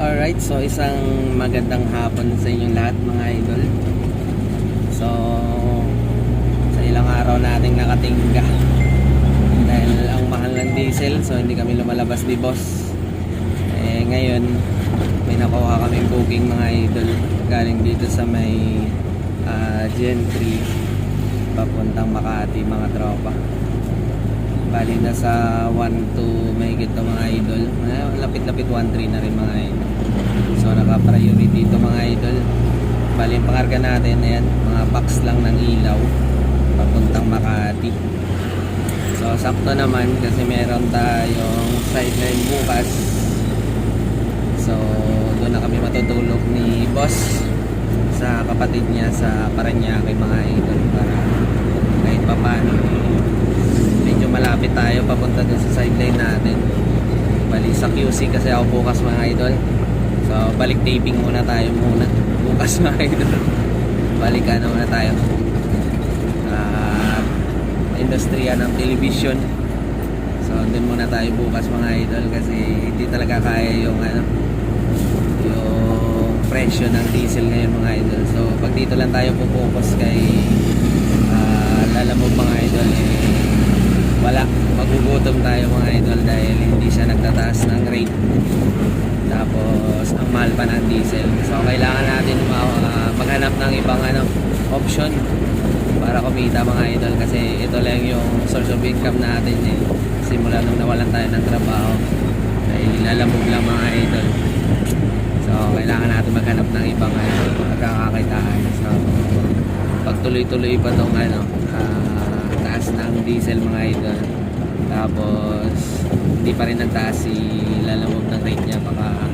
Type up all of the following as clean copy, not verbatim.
Alright, so isang magandang hapon sa inyong lahat mga idol. So sa ilang araw nating nakatingga dahil ang mahal ng diesel, so hindi kami lumalabas ni boss. Ngayon may nakuha kaming booking mga idol galing dito sa may Gentry papuntang Makati mga tropa. Bali na sa 1-2 may gito mga idol. Lapit-lapit 1-3 na rin mga idol. So naka-priority ito mga idol. Bali yung pangarga natin, ayan, mga box lang ng ilaw papuntang Makati. So sakto naman kasi meron tayong sideline bukas. So doon na kami matutulog ni boss sa kapatid niya sa Parañaque mga idol, para kahit pa paano medyo malapit tayo papunta dun sa sideline natin. Bali sa QC kasi ako bukas mga idol. So balik taping muna tayo bukas mga idol. Balik muna tayo industriya ng television. So dun muna tayo bukas mga idol kasi hindi talaga kaya yung yung presyo ng diesel ngayon mga idol. So pag dito lang tayo pupokus kay Lalamove mga idol, wala, magugutom tayo mga idol dahil hindi siya nagtataas ng rate, tapos ang mahal pa ng diesel. So kailangan natin maghanap ng ibang option para kumita mga idol, kasi ito lang yung source of income natin simula nung nawalan tayo ng trabaho ay Lalamove lang mga idol. So kailangan natin maghanap ng ibang magkakakitaan. So pag tuloy-tuloy pa tong taas ng diesel mga idol, tapos hindi pa rin nagtaas si Lalamove ng rate niya, baka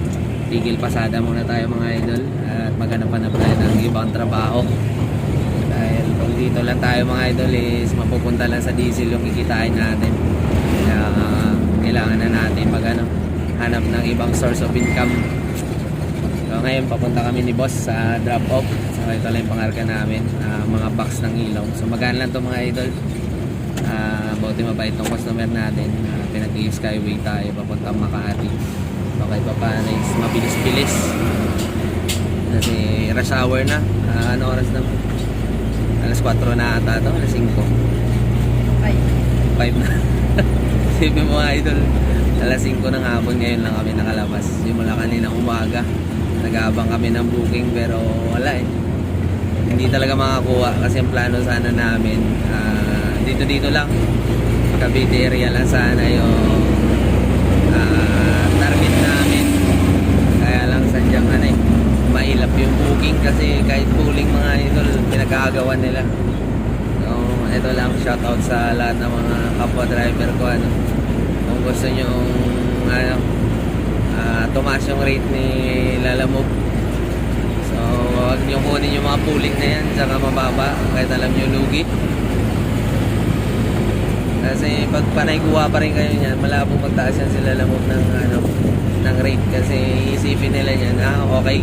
tigil pasada muna tayo mga idol at maghanap-hanap tayo ng ibang trabaho. Dahil kung dito lang tayo mga idol is mapupunta lang sa diesel yung kikitain natin. Kaya kailangan na natin hanap ng ibang source of income. So ngayon papunta kami ni boss sa drop off. So ito lang yung pangarga namin, mga box ng ilaw. So magaan lang to mga idol. Buti mabait tong customer natin. Pinag-i-skyway tayo papuntang Makati. So kahit pa paano is mabilis-bilis kasi rush hour na. Ano oras na? Alas 4 na ata to, alas 5 na. Sabi mo mga idol, alas 5 ng hapon ngayon lang kami nakalabas. Simula kanina umaga nag-aabang kami ng booking pero wala hindi talaga makakuha kasi ang plano sana namin dito lang Cavite area lang sana yung target namin, kaya lang sadyang mailap yung booking kasi kahit pooling mga idol pinagkakagawan nila. So ito lang, shoutout sa lahat ng mga kapwa driver ko kung gusto nyo tumaas yung rate ni Lalamove, so huwag nyo kunin yung mga pooling na yan saka mababa kahit alam nyo lugi, kasi pag panay-guwa pa rin kayo nyan malabong magtaas yan sila Lalamove ng rate, kasi isipin nila yan okay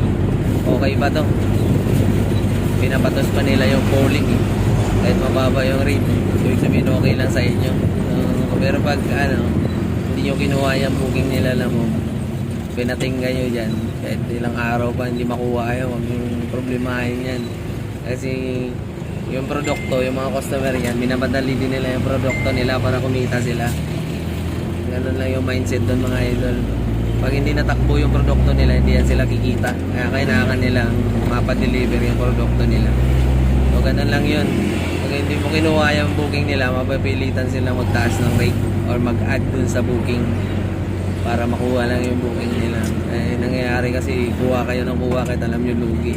ba to, pinapatos pa nila yung pooling kahit mababa yung rate, so sabihin okay lang sa inyo. Pero pag hindi nyo kinuha yung booking nila Lalamove, pinating kayo dyan kahit ilang araw pa hindi makuha kayo, huwag yung problemahin yan, kasi yung produkto, yung mga customer yan minamadali din nila yung produkto nila para kumita sila. Ganun lang yung mindset doon mga idol. Pag hindi natakbo yung produkto nila, hindi yan sila kikita, kaya kailangan nilang mapadeliver yung produkto nila. So ganun lang yun. Pag hindi mo kinuha yung booking nila, mapapilitan sila magtaas ng rate or mag-add dun sa booking para makuha lang yung booking nila. Nangyayari kasi kuha kayo ng kuha kahit alam nyo lugi,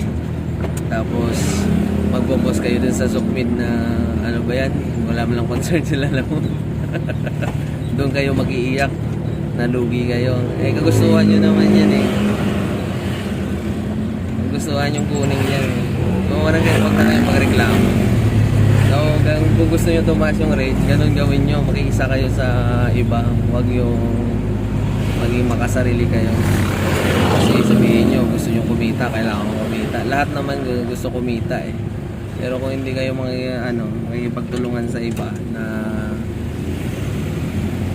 tapos magboboss kayo dun sa Sukmid na ano ba yan, wala mo lang concern sila lang. Doon kayo mag-iiyak na lugi kayo. Kagustuhan nyo naman yan kagustuhan yung kuning yan kung wala kayo, wag na kayo magreklamo. So kung gusto nyo tumaas yung rate, ganun gawin nyo, makikisa kayo sa iba, wag yung maging makasarili kayo. Kasi sabihin nyo gusto nyo kumita, kailangan mo kumita. Lahat naman gusto kumita pero kung hindi kayo makikipagtulungan sa iba na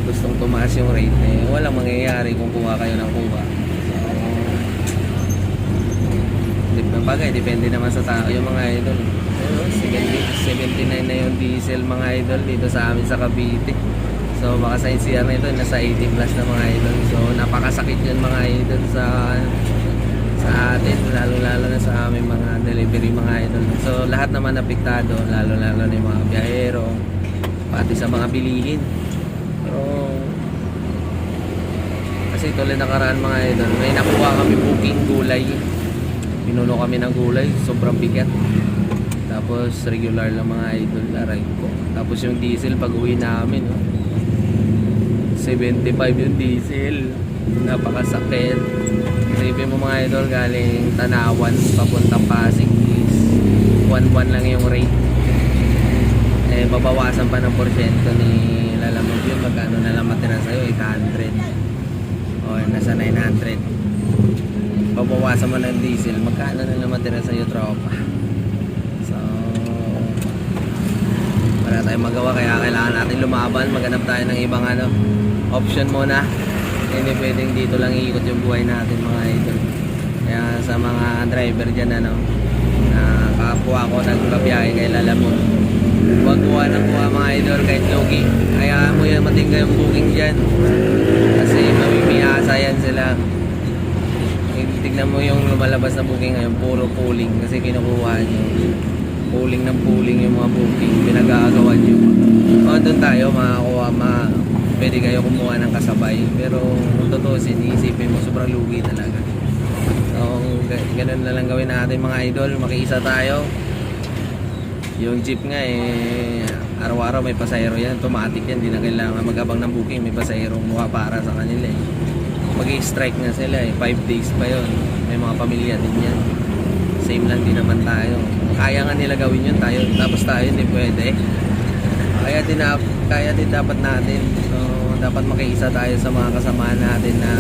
gustong tumaas yung rate, walang mangyayari kung kuha kayo ng kuha. So Sabagay, depende naman sa tao yung mga idol. Ayun, 79 na yung diesel mga idol dito sa amin sa Cavite. So baka sa NCR na ito, nasa 80 plus na mga idol. So napakasakit yun mga idol sa atin, lalo na sa aming mga delivery mga idol. So lahat naman apektado, lalo na yung mga biyahero, pati sa mga bilihin. Pero kasi tuloy nakaraan mga idol, may nakuha kami booking gulay. Pinuno kami ng gulay, sobrang bigat. Tapos regular lang mga idol, aray ko. Tapos yung diesel pag uwi namin, 75 yung diesel. Napakasakit. Isipin mo mga idol, galing Tanawan papuntang Pasig is 1-1 lang yung rate. Eh babawasan pa ng porsyento ni Lalamog yun. Magkano na lang matira sa'yo? 800 o nasa 900. Babawasan mo ng diesel, magkano na lang matira sa'yo, tropa? So wala tayong magawa, kaya kailangan natin lumaban. Maghanap tayo ng ibang option muna. Hindi pwedeng dito lang iikot yung buhay natin mga idol. Kaya sa mga driver dyan na kapwa ko nagkabiyahe kay Lalamon, huwag kuha ng kuha mga idol kahit logi. Kaya mo yan matingga yung booking dyan, kasi mamimiyasa yan sila. Tignan mo yung lumalabas na booking ngayon, puro pooling, kasi kinukuha nyo pooling ng pooling yung mga booking, pinag-aagawan nyo. O doon tayo makakuha, pwede kayo kumuha ng kasabay, pero kung tutusin, iisipin mo sobrang lugi talaga. So ganun na lang gawin natin mga idol, makiisa tayo. Yung jeep nga araw-araw may pasahero yan, automatic yan, di na kailangan mag-abang ng booking, may pasahero mukha para sa kanila mag-i-strike nga sila 5 days pa yon. May mga pamilya din yan, same lang din naman tayo. Kaya nga nila gawin yun, tapos tayo hindi pwede. Kaya din dapat natin. So dapat makiisa tayo sa mga kasamahan natin na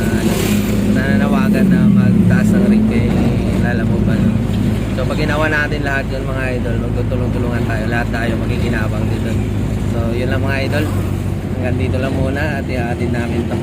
nananawagan na magtaas ng rate kay Lalamog. So pag ginawa natin lahat yun mga idol, magtutulong-tulungan tayo, lahat tayo makikinabang dito. So yun lang mga idol, hanggang dito lang muna at ihatid namin to.